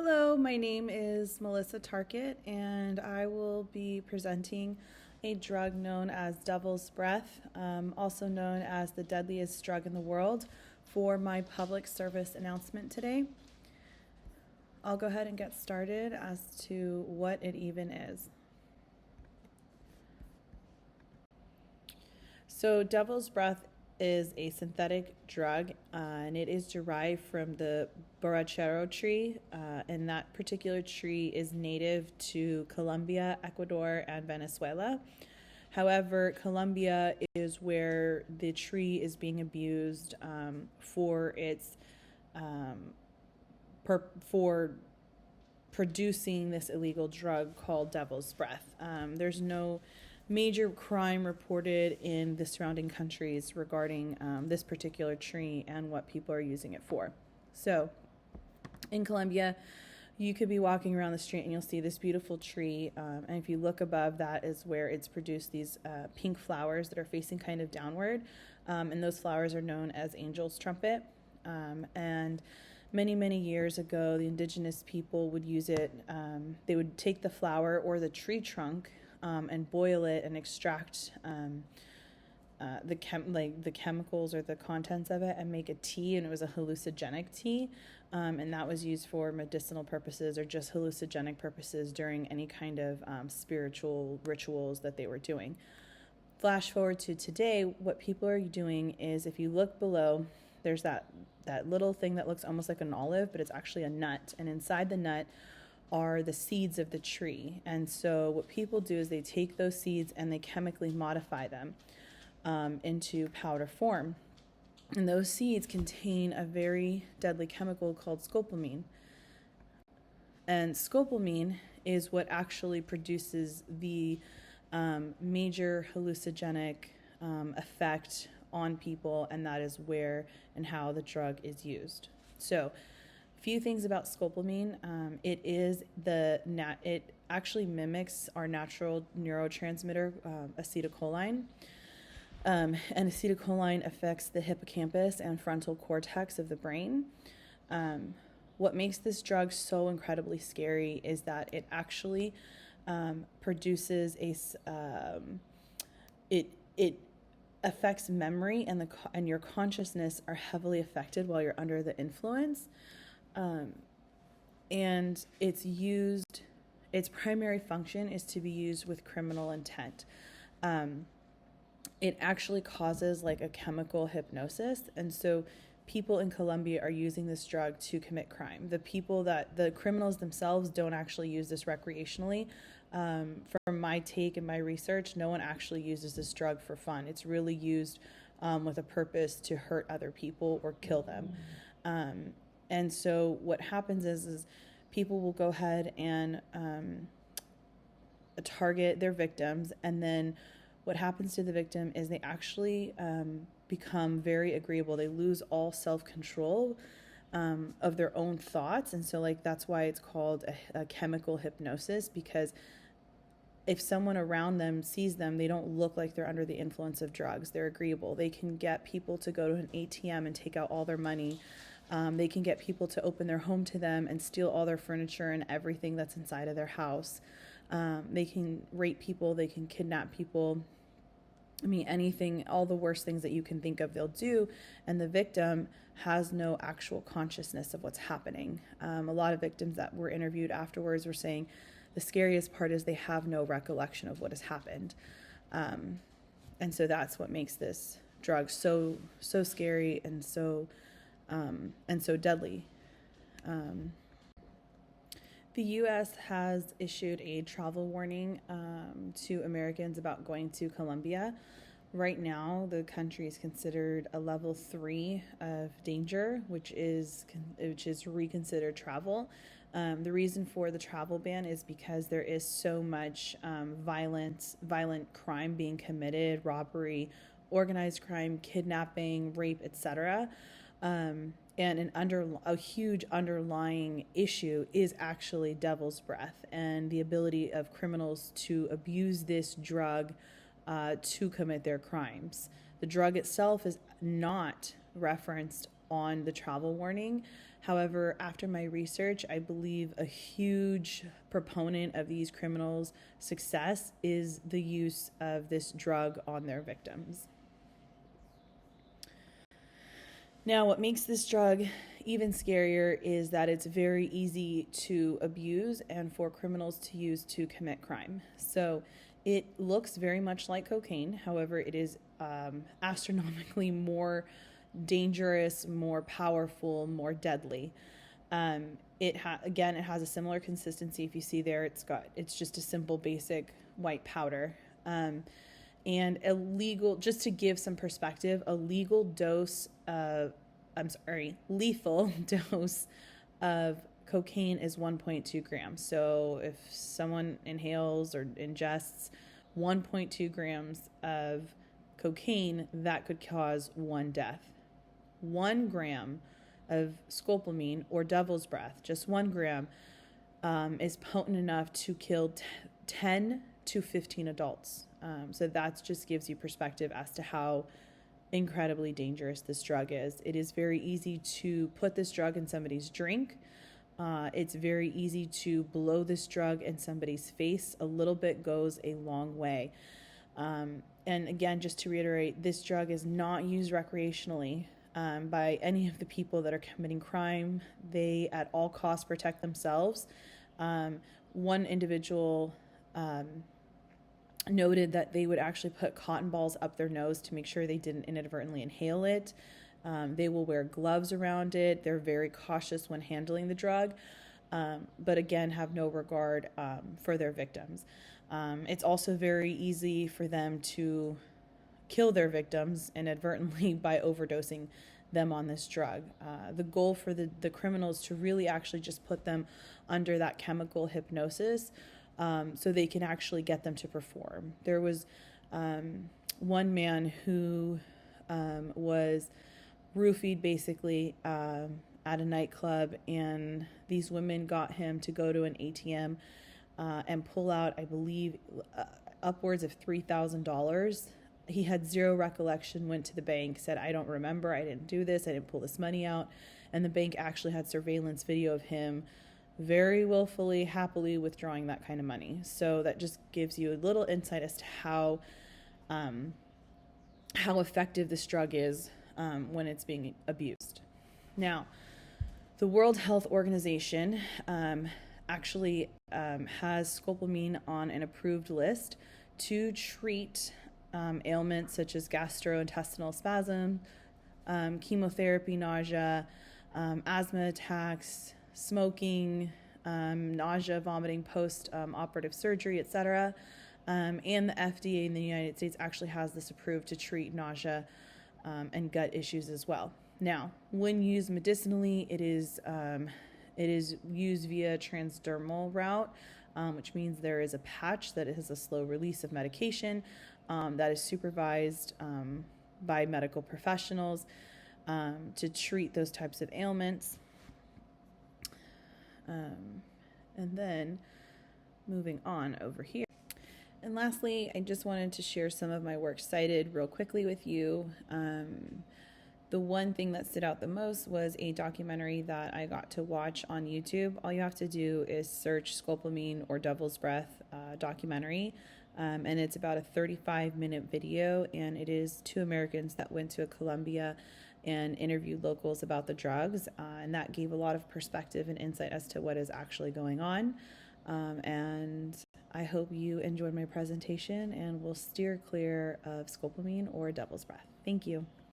Hello, my name is Melissa Tarkett, and I will be presenting a drug known as Devil's Breath, also known as the deadliest drug in the world, for my public service announcement today. I'll go ahead and get started as to what it even is. So, Devil's Breath is a synthetic drug, and it is derived from the borrachero tree, and that particular tree is native to Colombia, Ecuador, and Venezuela. However, Colombia is where the tree is being abused for its for producing this illegal drug called Devil's Breath. There's no major crime reported in the surrounding countries regarding this particular tree and what people are using it for. So, in Colombia, you could be walking around the street and you'll see this beautiful tree, and if you look above, that is where it's produced these pink flowers that are facing kind of downward, and those flowers are known as angel's trumpet. And many years ago, the indigenous people would use it. They would take the flower or the tree trunk and boil it and extract the chemicals or the contents of it and make a tea, and it was a hallucinogenic tea, and that was used for medicinal purposes or just hallucinogenic purposes during any kind of spiritual rituals that they were doing. Flash forward to today, what people are doing is, if you look below, there's that little thing that looks almost like an olive, but it's actually a nut, and inside the nut are the seeds of the tree. And so what people do is they take those seeds and they chemically modify them into powder form. And those seeds contain a very deadly chemical called scopolamine. And scopolamine is what actually produces the major hallucinogenic effect on people, and that is where and how the drug is used. So, a few things about scopolamine. It actually mimics our natural neurotransmitter, acetylcholine. And acetylcholine affects the hippocampus and frontal cortex of the brain. What makes this drug so incredibly scary is that it actually produces it affects memory, and your consciousness are heavily affected while you're under the influence. And its primary function is to be used with criminal intent. It actually causes like a chemical hypnosis, and so people in Colombia are using this drug to commit crime. The criminals themselves don't actually use this recreationally. From my take and my research, no one actually uses this drug for fun. It's really used with a purpose to hurt other people or kill them. And so what happens is people will go ahead and target their victims, and then what happens to the victim is they actually become very agreeable. They lose all self-control of their own thoughts, and so that's why it's called a chemical hypnosis, because if someone around them sees them, they don't look like they're under the influence of drugs. They're agreeable. They can get people to go to an ATM and take out all their money. They can get people to open their home to them and steal all their furniture and everything that's inside of their house. They can rape people. They can kidnap people. I mean, anything, all the worst things that you can think of, they'll do. And the victim has no actual consciousness of what's happening. A lot of victims that were interviewed afterwards were saying the scariest part is they have no recollection of what has happened. And so that's what makes this drug so scary and so deadly. The U.S. has issued a travel warning to Americans about going to Colombia. Right now, the country is considered a level 3 of danger, which is reconsidered travel. The reason for the travel ban is because there is so much violent crime being committed, robbery, organized crime, kidnapping, rape, etc. And a huge underlying issue is actually Devil's Breath and the ability of criminals to abuse this drug to commit their crimes. The drug itself is not referenced on the travel warning. However, after my research, I believe a huge proponent of these criminals' success is the use of this drug on their victims. Now, what makes this drug even scarier is that it's very easy to abuse and for criminals to use to commit crime. So it looks very much like cocaine. However, it is astronomically more dangerous, more powerful, more deadly. It has a similar consistency. If you see there, it's just a simple, basic white powder. And just to give some perspective, lethal dose of cocaine is 1.2 grams. So if someone inhales or ingests 1.2 grams of cocaine, that could cause one death. 1 gram of scopolamine or devil's breath, just 1 gram, is potent enough to kill 10 to 15 adults. So that just gives you perspective as to how incredibly dangerous this drug is. It is very easy to put this drug in somebody's drink. It's very easy to blow this drug in somebody's face. A little bit goes a long way. And again, just to reiterate, this drug is not used recreationally by any of the people that are committing crime. They at all costs protect themselves. One individual noted that they would actually put cotton balls up their nose to make sure they didn't inadvertently inhale it. They will wear gloves around it. They're very cautious when handling the drug, but again, have no regard for their victims. It's also very easy for them to kill their victims inadvertently by overdosing them on this drug. The goal for the criminals to really actually just put them under that chemical hypnosis so they can actually get them to perform. There was one man who was roofied basically at a nightclub, and these women got him to go to an ATM and pull out, I believe, upwards of $3,000. He had zero recollection, went to the bank, said, I don't remember, I didn't do this, I didn't pull this money out. And the bank actually had surveillance video of him very willfully, happily withdrawing that kind of money. So that just gives you a little insight as to how effective this drug is when it's being abused. Now, the World Health Organization actually has scopolamine on an approved list to treat ailments such as gastrointestinal spasm, chemotherapy, nausea, asthma attacks, smoking, nausea, vomiting post-operative surgery, etc. And the FDA in the United States actually has this approved to treat nausea and gut issues as well. Now, when used medicinally, it is used via transdermal route, which means there is a patch that has a slow release of medication that is supervised by medical professionals to treat those types of ailments. And then moving on over here. And lastly, I just wanted to share some of my works cited real quickly with you. The one thing that stood out the most was a documentary that I got to watch on YouTube. All you have to do is search scopolamine or devil's breath documentary. And it's about a 35-minute video, and it is 2 Americans that went to Colombia and interviewed locals about the drugs, and that gave a lot of perspective and insight as to what is actually going on. And I hope you enjoyed my presentation and will steer clear of scopolamine or devil's breath. Thank you.